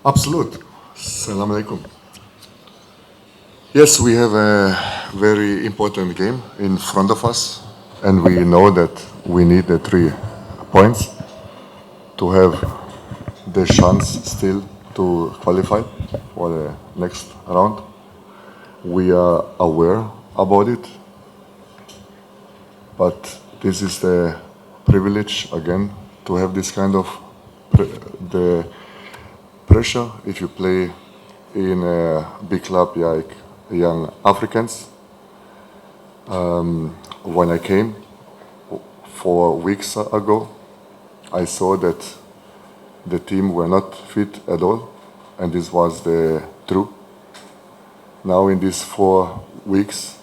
Absolute. Salam alaikum. Yes, we have a very important game in front of us, and we know that we need the 3 points to have the chance still to qualify for the next round. We are aware about it, but this is the privilege again to have this kind of the pressure if you play in a big club like Young Africans. When I came 4 weeks ago, I saw that the team were not fit at all, and this was the truth. Now in these 4 weeks,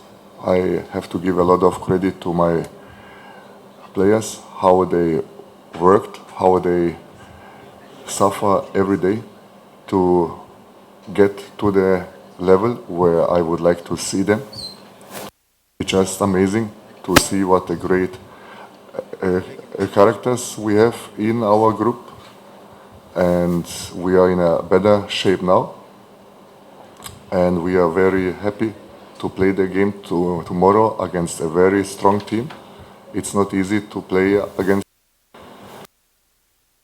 I have to give a lot of credit to my players, how they worked, how they suffer every day to get to the level where I would like to see them. It's just amazing to see what a great characters we have in our group, and we are in a better shape now, and we are very happy to play the game tomorrow against a very strong team. It's not easy to play against,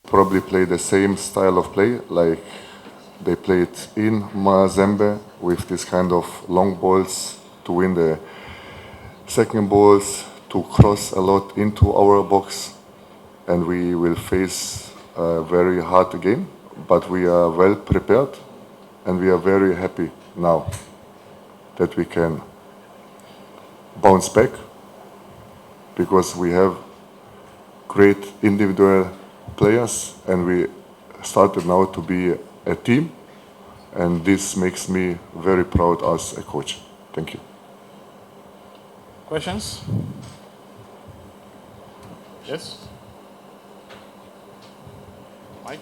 probably play the same style of play like they played in Mazembe with this kind of long balls to win the second balls, to cross a lot into our box, and we will face a very hard game, but we are well prepared, and we are very happy now that we can bounce back because we have great individual players, and we started now to be a team, and this makes me very proud as a coach. Thank you. Questions? Yes? Mike?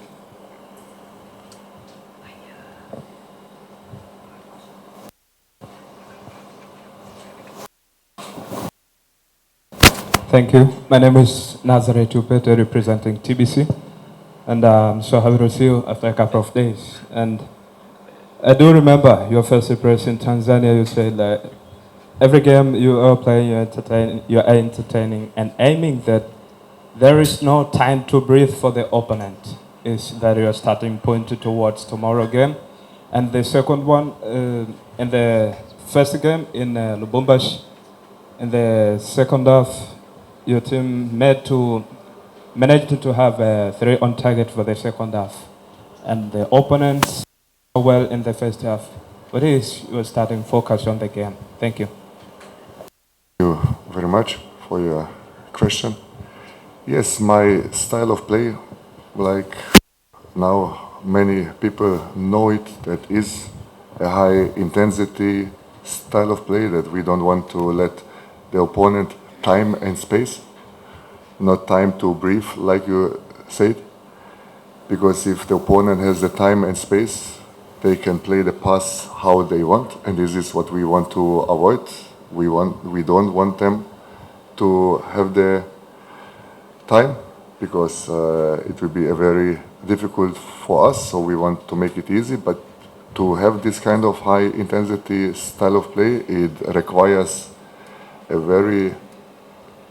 Thank you. My name is Nazare Tupete, representing TBC, and I'm so happy to see you after a couple of days. And I do remember your first appearance in Tanzania. You said that every game you are playing, you are entertaining and aiming that there is no time to breathe for the opponent. Is that your starting point towards tomorrow game? And the second one, in the first game in Lubumbashi, in the second half, your team managed to have 3 on target for the second half, and the opponents well in the first half. What is your starting focus on the game? Thank you. Thank you very much for your question. Yes, my style of play, like now many people know it, that is a high intensity style of play that we don't want to let the opponent time and space, not time to breathe, like you said, because if the opponent has the time and space, they can play the pass how they want, and this is what we want to avoid. We don't want them to have the time because it will be a very difficult for us. So we want to make it easy, but to have this kind of high intensity style of play, it requires a very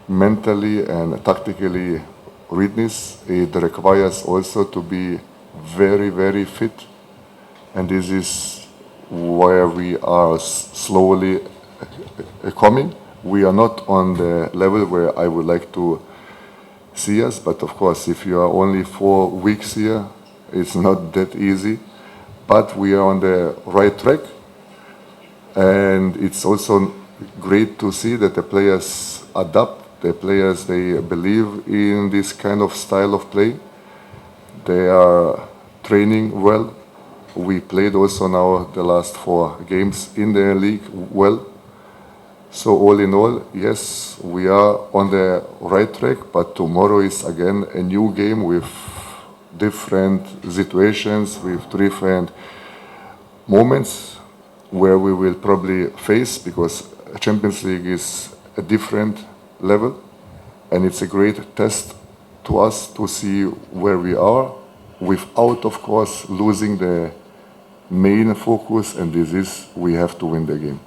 mentally and tactically readiness. It requires also to be very, very fit, and this is where we are slowly coming. We are not on the level where I would like to see us, but of course, if you are only 4 weeks here, it's not that easy. But we are on the right track, and it's also great to see that the players adapt. The players, they believe in this kind of style of play. They are training well. We played also now the last 4 games in the league well. So all in all, yes, we are on the right track, but tomorrow is again a new game with different situations, with different moments where we will probably face, because Champions League is a different level, and it's a great test to us to see where we are without, of course, losing the main focus, and this is we have to win the game.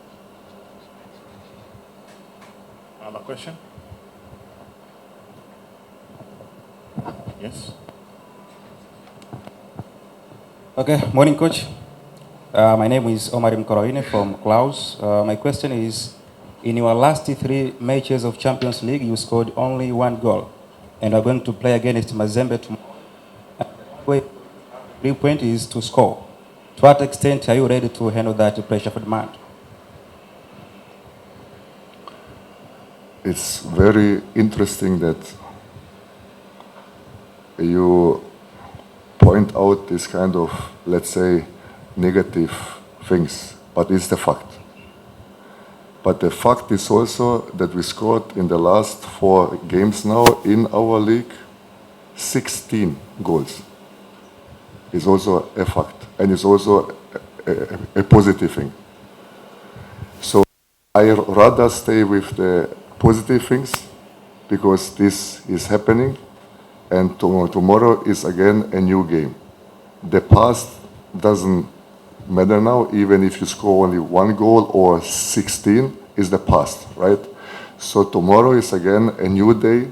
Another question? Yes. Okay, morning, coach. My name is Omar Mkoroine from Klaus. My question is, in your last 3 matches of Champions League, you scored only 1 goal, and are going to play against Mazembe tomorrow. The way 3 points is to score. To what extent are you ready to handle that pressure for the man? It's very interesting that you point out this kind of, let's say, negative things, but it's the fact. But the fact is also that we scored in the last 4 games now in our league 16 goals. It's also a fact, and it's also a positive thing. So I rather stay with the positive things because this is happening, and tomorrow is again a new game. The past doesn't matter now, even if you score only 1 goal or 16, is the past, right? So tomorrow is again a new day,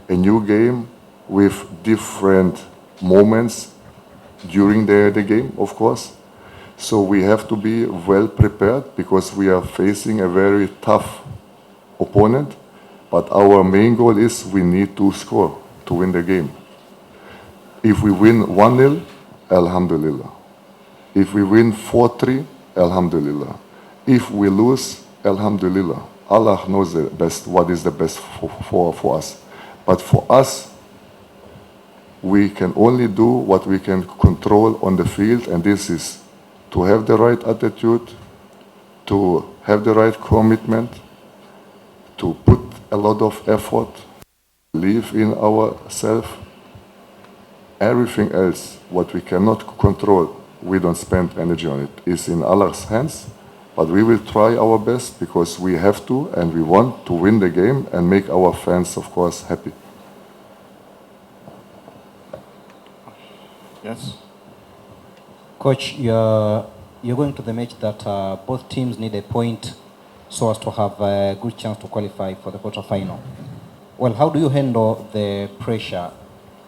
a new game with different moments during the game, of course. So we have to be well prepared because we are facing a very tough opponent, but our main goal is we need to score to win the game. If we win 1-0, Alhamdulillah. If we win 4-3, Alhamdulillah. If we lose, Alhamdulillah. Allah knows the best, what is the best for us. But for us, we can only do what we can control on the field, and this is to have the right attitude, to have the right commitment, to put a lot of effort, believe in ourselves. Everything else, what we cannot control, we don't spend energy on it. It's in Allah's hands, but we will try our best because we have to and we want to win the game and make our fans, of course, happy. Yes. Coach, you're going to the match that both teams need a point so as to have a good chance to qualify for the quarterfinal. Well, how do you handle the pressure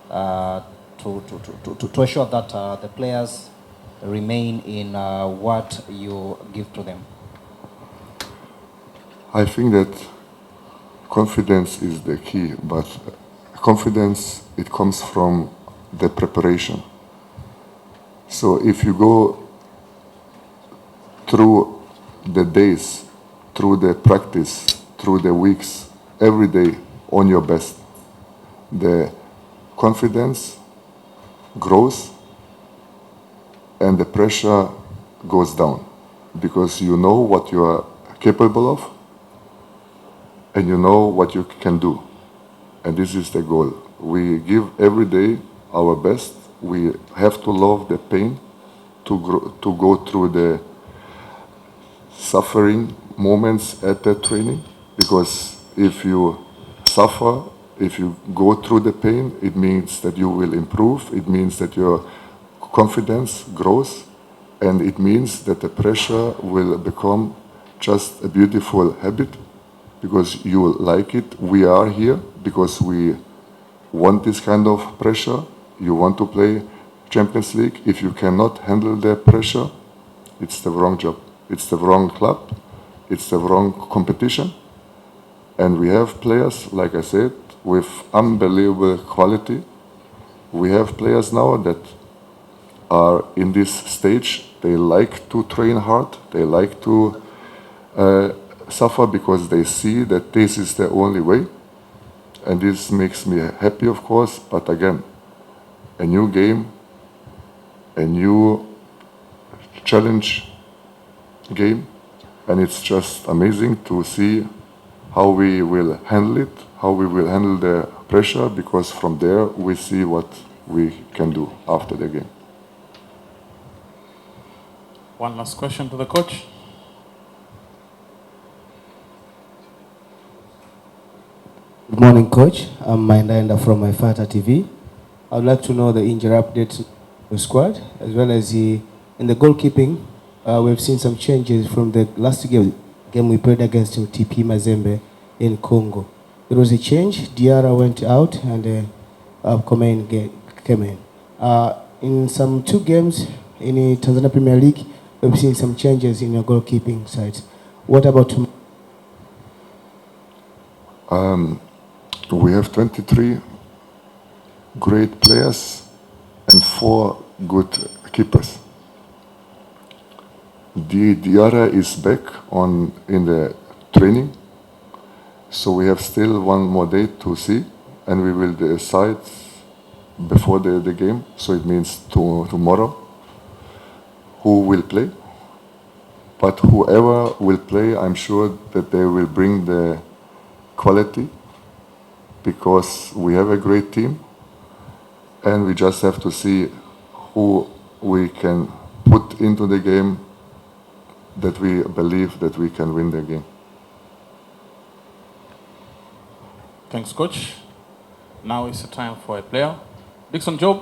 to assure that the players remain in what you give to them? I think that confidence is the key, but confidence, it comes from the preparation. So if you go through the days, through the practice, through the weeks, every day on your best, the confidence grows and the pressure goes down because you know what you are capable of and you know what you can do. And this is the goal. We give every day our best. We have to love the pain, to go through the suffering moments at the training, because if you suffer, if you go through the pain, it means that you will improve, it means that your confidence grows, and it means that the pressure will become just a beautiful habit because you like it. We are here because we want this kind of pressure. You want to play Champions League. If you cannot handle the pressure, it's the wrong job. It's the wrong club. It's the wrong competition. And we have players, like I said, with unbelievable quality. We have players now that are in this stage. They like to train hard. They like to suffer because they see that this is the only way. And this makes me happy, of course. But again, a new game, a new challenge game, and it's just amazing to see how we will handle it, how we will handle the pressure, because from there we see what we can do after the game. One last question to the coach. Good morning, Coach. I'm Mindanda from My Fata TV. I would like to know the injury update of the squad, as well as in the goalkeeping. We've seen some changes from the last game we played against TP Mazembe in Congo. There was a change. Diarra went out and Komen came in. In some 2 games in the Tanzania Premier League, we've seen some changes in your goalkeeping side. What about We have 23 great players and 4 good keepers. Diarra is back in the training, so we have still 1 more day to see, and we will decide before the game, so it means tomorrow, who will play. But whoever will play, I'm sure that they will bring the quality, because we have a great team, and we just have to see who we can put into the game that we believe that we can win the game. Thanks, Coach. Now is the time for a player. Dickson Job.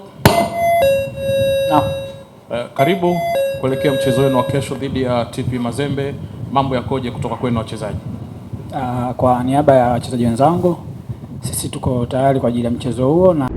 Karibu kuelekea mchezo wenu wa kesho dhidi ya TP Mazembe. Mambo yakoje kutoka kwenu wachezaji? Kwa niaba ya wachezaji wenzangu, sisi tuko tayari kwa ajili ya mchezo huo na